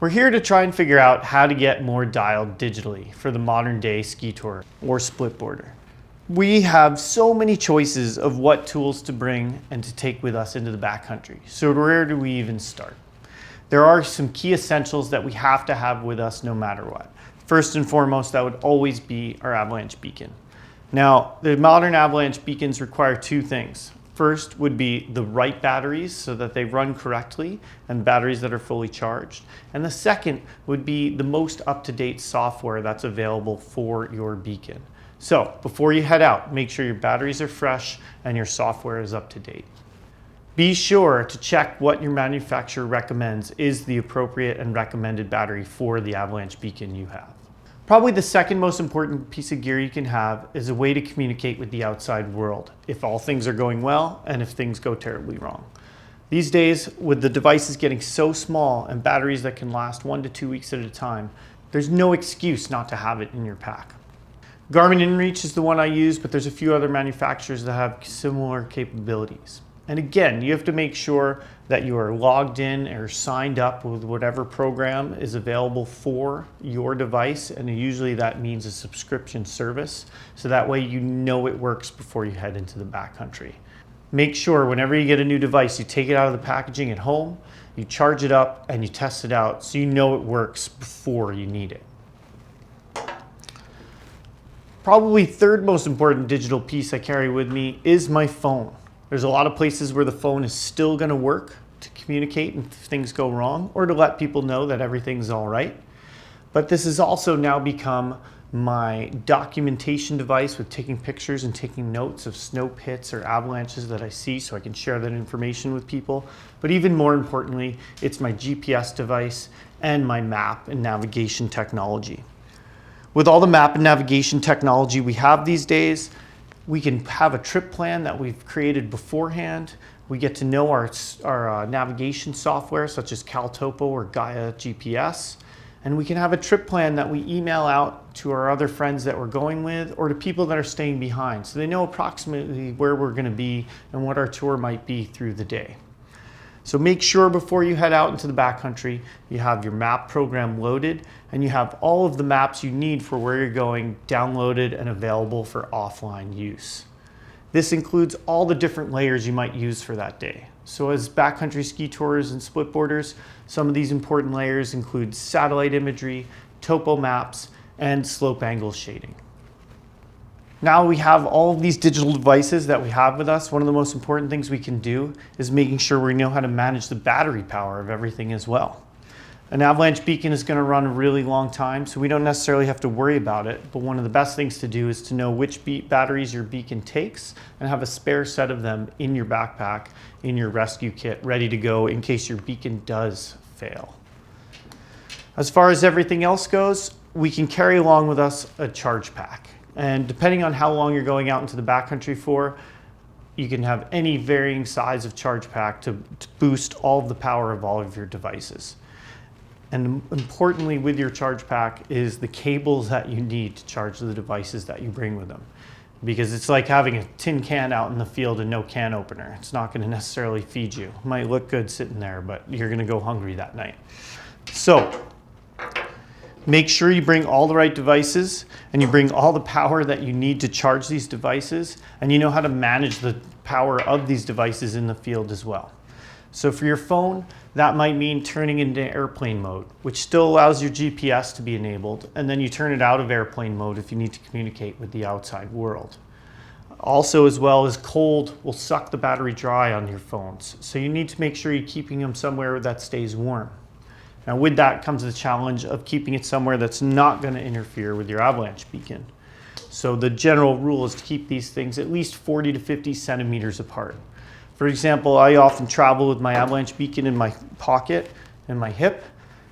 We're here to try and figure out how to get more dialed digitally for the modern day ski tourer or splitboarder. We have so many choices of what tools to bring and to take with us into the backcountry. So where do we even start? There are some key essentials that we have to have with us no matter what. First and foremost, that would always be our avalanche beacon. Now, the modern avalanche beacons require two things. First would be the right batteries so that they run correctly and batteries that are fully charged. And the second would be the most up-to-date software that's available for your beacon. So before you head out, make sure your batteries are fresh and your software is up to date. Be sure to check what your manufacturer recommends is the appropriate and recommended battery for the avalanche beacon you have. Probably the second most important piece of gear you can have is a way to communicate with the outside world if all things are going well and if things go terribly wrong. These days, with the devices getting so small and batteries that can last 1 to 2 weeks at a time, there's no excuse not to have it in your pack. Garmin InReach is the one I use, but there's a few other manufacturers that have similar capabilities. And again, you have to make sure that you are logged in or signed up with whatever program is available for your device. And usually that means a subscription service. So that way you know it works before you head into the backcountry. Make sure whenever you get a new device, you take it out of the packaging at home, you charge it up and you test it out so you know it works before you need it. Probably third most important digital piece I carry with me is my phone. There's a lot of places where the phone is still going to work to communicate if things go wrong or to let people know that everything's all right. But this has also now become my documentation device with taking pictures and taking notes of snow pits or avalanches that I see so I can share that information with people. But even more importantly, it's my GPS device and my map and navigation technology. With all the map and navigation technology we have these days, we can have a trip plan that we've created beforehand. We get to know our navigation software such as CalTopo or Gaia GPS. And we can have a trip plan that we email out to our other friends that we're going with or to people that are staying behind so they know approximately where we're going to be and what our tour might be through the day. So make sure before you head out into the backcountry, you have your map program loaded and you have all of the maps you need for where you're going downloaded and available for offline use. This includes all the different layers you might use for that day. So as backcountry ski tourers and splitboarders, some of these important layers include satellite imagery, topo maps, and slope angle shading. Now we have all of these digital devices that we have with us. One of the most important things we can do is making sure we know how to manage the battery power of everything as well. An avalanche beacon is going to run a really long time, so we don't necessarily have to worry about it. But one of the best things to do is to know which batteries your beacon takes and have a spare set of them in your backpack, in your rescue kit, ready to go in case your beacon does fail. As far as everything else goes, we can carry along with us a charge pack. And depending on how long you're going out into the backcountry for, you can have any varying size of charge pack to boost all of the power of all of your devices. And importantly with your charge pack is the cables that you need to charge the devices that you bring with them. Because it's like having a tin can out in the field and no can opener. It's not going to necessarily feed you. It might look good sitting there, but you're going to go hungry that night. So make sure you bring all the right devices and you bring all the power that you need to charge these devices, and you know how to manage the power of these devices in the field as well. So for your phone, that might mean turning into airplane mode, which still allows your GPS to be enabled, and then you turn it out of airplane mode if you need to communicate with the outside world. Also, as well as cold will suck the battery dry on your phones, so you need to make sure you're keeping them somewhere that stays warm. Now with that comes the challenge of keeping it somewhere that's not going to interfere with your avalanche beacon. So the general rule is to keep these things at least 40 to 50 centimeters apart. For example, I often travel with my avalanche beacon in my pocket and my hip,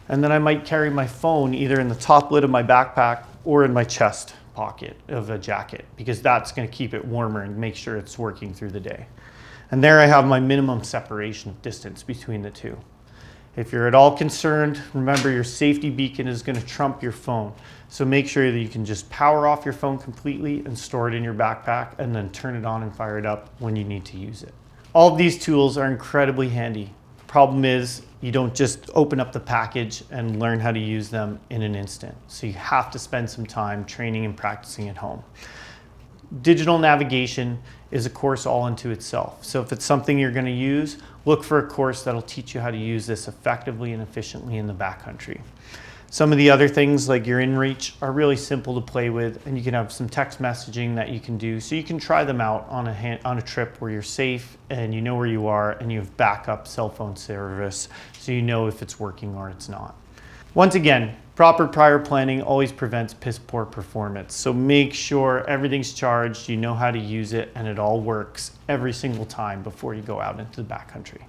and then I might carry my phone either in the top lid of my backpack or in my chest pocket of a jacket, because that's going to keep it warmer and make sure it's working through the day. And there I have my minimum separation of distance between the two. If you're at all concerned, remember your safety beacon is going to trump your phone. So make sure that you can just power off your phone completely and store it in your backpack and then turn it on and fire it up when you need to use it. All of these tools are incredibly handy. The problem is You don't just open up the package and learn how to use them in an instant. So you have to spend some time training and practicing at home. Digital navigation is a course all unto itself. So if it's something you're going to use, look for a course that'll teach you how to use this effectively and efficiently in the backcountry. Some of the other things like your inReach are really simple to play with, and you can have some text messaging that you can do. So you can try them out on a trip where you're safe and you know where you are and you have backup cell phone service so you know if it's working or it's not. Once again, proper prior planning always prevents piss poor performance. So make sure everything's charged, you know how to use it, and it all works every single time before you go out into the backcountry.